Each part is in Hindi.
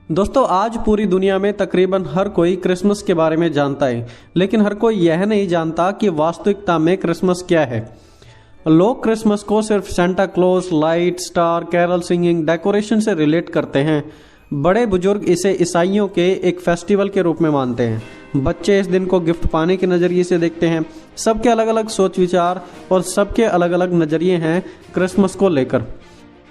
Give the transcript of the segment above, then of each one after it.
दोस्तों, आज पूरी दुनिया में तकरीबन हर कोई क्रिसमस के बारे में जानता है, लेकिन हर कोई यह नहीं जानता कि वास्तविकता में क्रिसमस क्या है। लोग क्रिसमस को सिर्फ Santa Claus, light, star, carol singing, decoration से रिलेट करते हैं। बड़े बुजुर्ग इसे ईसाइयों के एक फेस्टिवल के रूप में मानते हैं। बच्चे इस दिन को गिफ्ट पाने के नज़रिए से देखते हैं। सबके अलग अलग सोच विचार और सबके अलग अलग नज़रिए हैं क्रिसमस को लेकर।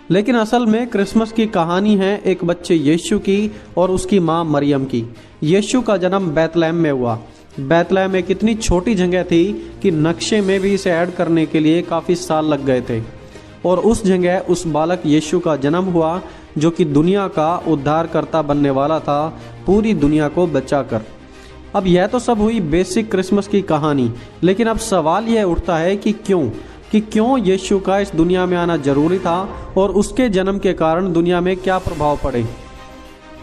लेकिन असल में क्रिसमस की कहानी है एक बच्चे यीशु की और उसकी माँ मरियम की। यीशु का जन्म बैतलहम में हुआ। बैतलहम एक इतनी छोटी जगह थी कि नक्शे में भी इसे ऐड करने के लिए काफ़ी साल लग गए थे। और उस जगह उस बालक यीशु का जन्म हुआ जो कि दुनिया का उद्धारकर्ता बनने वाला था, पूरी दुनिया को बचाकर। अब यह तो सब हुई बेसिक क्रिसमस की कहानी, लेकिन अब सवाल यह उठता है कि क्यों यीशु का इस दुनिया में आना जरूरी था और उसके जन्म के कारण दुनिया में क्या प्रभाव पड़े।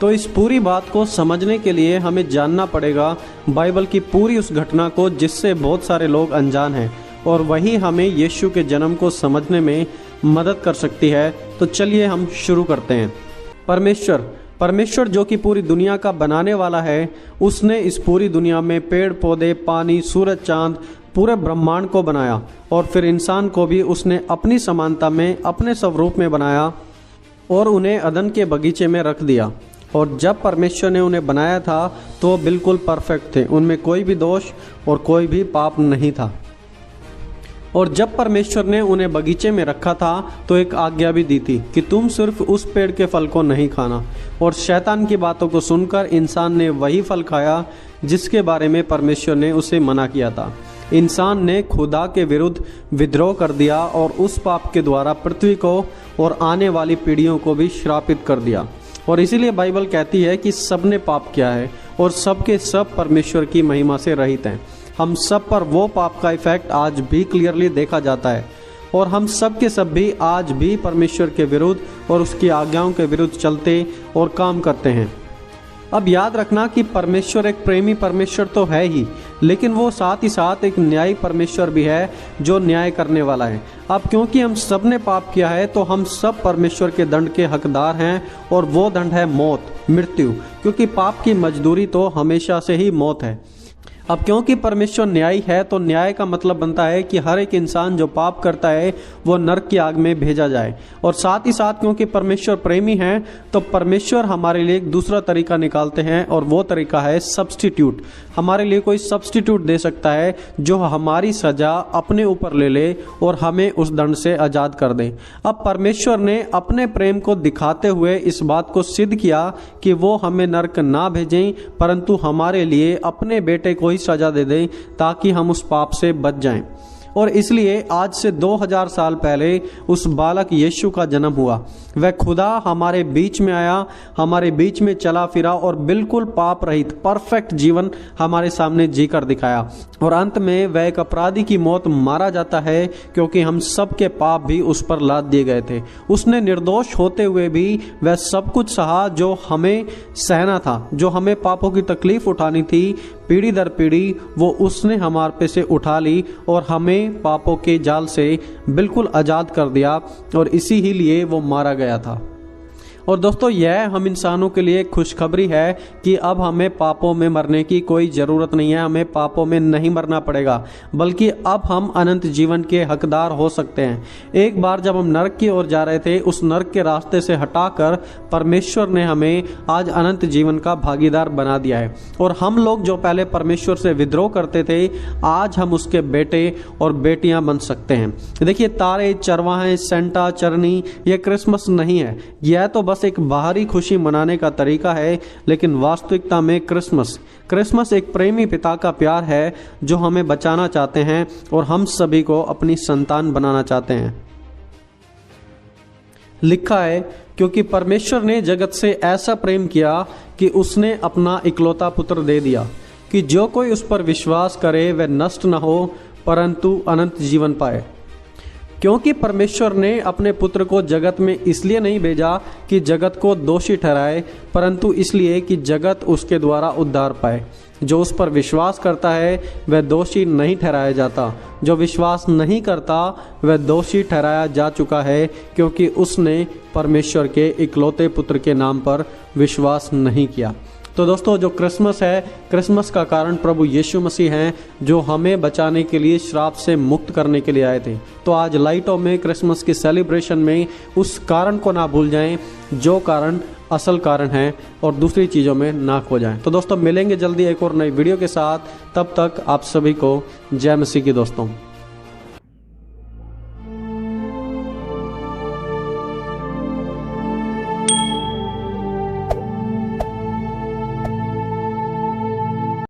तो इस पूरी बात को समझने के लिए हमें जानना पड़ेगा बाइबल की पूरी उस घटना को जिससे बहुत सारे लोग अनजान हैं, और वही हमें यीशु के जन्म को समझने में मदद कर सकती है। तो चलिए हम शुरू करते हैं। परमेश्वर जो कि पूरी दुनिया का बनाने वाला है, उसने इस पूरी दुनिया में पेड़ पौधे, पानी, सूरज, चांद, पूरे ब्रह्मांड को बनाया। और फिर इंसान को भी उसने अपनी समानता में, अपने स्वरूप में बनाया और उन्हें अदन के बगीचे में रख दिया। और जब परमेश्वर ने उन्हें बनाया था तो वो बिल्कुल परफेक्ट थे, उनमें कोई भी दोष और कोई भी पाप नहीं था। और जब परमेश्वर ने उन्हें बगीचे में रखा था तो एक आज्ञा भी दी थी कि तुम सिर्फ उस पेड़ के फल को नहीं खाना। और शैतान की बातों को सुनकर इंसान ने वही फल खाया जिसके बारे में परमेश्वर ने उसे मना किया था। इंसान ने खुदा के विरुद्ध विद्रोह कर दिया और उस पाप के द्वारा पृथ्वी को और आने वाली पीढ़ियों को भी श्रापित कर दिया। और इसीलिए बाइबल कहती है कि सबने पाप किया है और सबके सब परमेश्वर की महिमा से रहित हैं। हम सब पर वो पाप का इफेक्ट आज भी क्लियरली देखा जाता है और हम सब के सब भी आज भी परमेश्वर के विरुद्ध और उसकी आज्ञाओं के विरुद्ध चलते और काम करते हैं। अब याद रखना कि परमेश्वर एक प्रेमी परमेश्वर तो है ही, लेकिन वो साथ ही साथ एक न्यायी परमेश्वर भी है जो न्याय करने वाला है। अब क्योंकि हम सब ने पाप किया है तो हम सब परमेश्वर के दंड के हकदार हैं, और वो दंड है मौत, मृत्यु, क्योंकि पाप की मजदूरी तो हमेशा से ही मौत है। अब क्योंकि परमेश्वर न्यायी है तो न्याय का मतलब बनता है कि हर एक इंसान जो पाप करता है वो नरक की आग में भेजा जाए। और साथ ही साथ क्योंकि परमेश्वर प्रेमी है तो परमेश्वर हमारे लिए एक दूसरा तरीका निकालते हैं, और वो तरीका है सब्स्टिट्यूट। हमारे लिए कोई सब्स्टिट्यूट दे सकता है जो हमारी सजा अपने ऊपर ले ले और हमें उस दंड से आज़ाद कर दे। अब परमेश्वर ने अपने प्रेम को दिखाते हुए इस बात को सिद्ध किया कि वो हमें नरक ना भेजें, परंतु हमारे लिए अपने बेटे को ही सजा दे दें ताकि हम उस पाप से बच जाएं। और इसलिए आज से 2000 साल पहले उस बालक यीशु का जन्म हुआ। वह खुदा हमारे बीच में आया, हमारे बीच में चला फिरा और बिल्कुल पाप रहित परफेक्ट जीवन हमारे सामने जीकर दिखाया। और अंत में वह एक अपराधी की मौत मारा जाता है क्योंकि हम सब के पाप भी उस पर लाद दिए गए थे। उसने निर्दोष होते हुए भी वह सब कुछ सहा जो हमें सहना था, जो हमें पापों की तकलीफ उठानी थी। पीढ़ी दर पीढ़ी वो उसने हमारे पे से उठा ली और हमें पापों के जाल से बिल्कुल आज़ाद कर दिया, और इसी ही लिए वो मारा गया था। और दोस्तों, यह हम इंसानों के लिए खुशखबरी है कि अब हमें पापों में मरने की कोई ज़रूरत नहीं है। हमें पापों में नहीं मरना पड़ेगा, बल्कि अब हम अनंत जीवन के हकदार हो सकते हैं। एक बार जब हम नरक की ओर जा रहे थे, उस नरक के रास्ते से हटाकर परमेश्वर ने हमें आज अनंत जीवन का भागीदार बना दिया है। और हम लोग जो पहले परमेश्वर से विद्रोह करते थे, आज हम उसके बेटे और बेटियां बन सकते हैं। देखिए, तारे, चरवाहे, सेंटा, चरनी, यह क्रिसमस नहीं है। यह तो बस एक बाहरी खुशी मनाने का तरीका है, लेकिन वास्तविकता में क्रिसमस एक प्रेमी पिता का प्यार है जो हमें बचाना चाहते हैं और हम सभी को अपनी संतान बनाना चाहते हैं। लिखा है, क्योंकि परमेश्वर ने जगत से ऐसा प्रेम किया कि उसने अपना इकलौता पुत्र दे दिया कि जो कोई उस पर विश्वास करे वह नष्ट न हो परंतु अनंत जीवन पाए। क्योंकि परमेश्वर ने अपने पुत्र को जगत में इसलिए नहीं भेजा कि जगत को दोषी ठहराए, परंतु इसलिए कि जगत उसके द्वारा उद्धार पाए। जो उस पर विश्वास करता है वह दोषी नहीं ठहराया जाता, जो विश्वास नहीं करता वह दोषी ठहराया जा चुका है, क्योंकि उसने परमेश्वर के इकलौते पुत्र के नाम पर विश्वास नहीं किया। तो दोस्तों, जो क्रिसमस है, क्रिसमस का कारण प्रभु यीशु मसीह हैं, जो हमें बचाने के लिए श्राप से मुक्त करने के लिए आए थे। तो आज लाइटों में क्रिसमस की सेलिब्रेशन में उस कारण को ना भूल जाएं, जो कारण असल कारण है, और दूसरी चीज़ों में ना खो जाएं। तो दोस्तों, मिलेंगे जल्दी एक और नई वीडियो के साथ। तब तक आप सभी को जय मसीह की दोस्तों।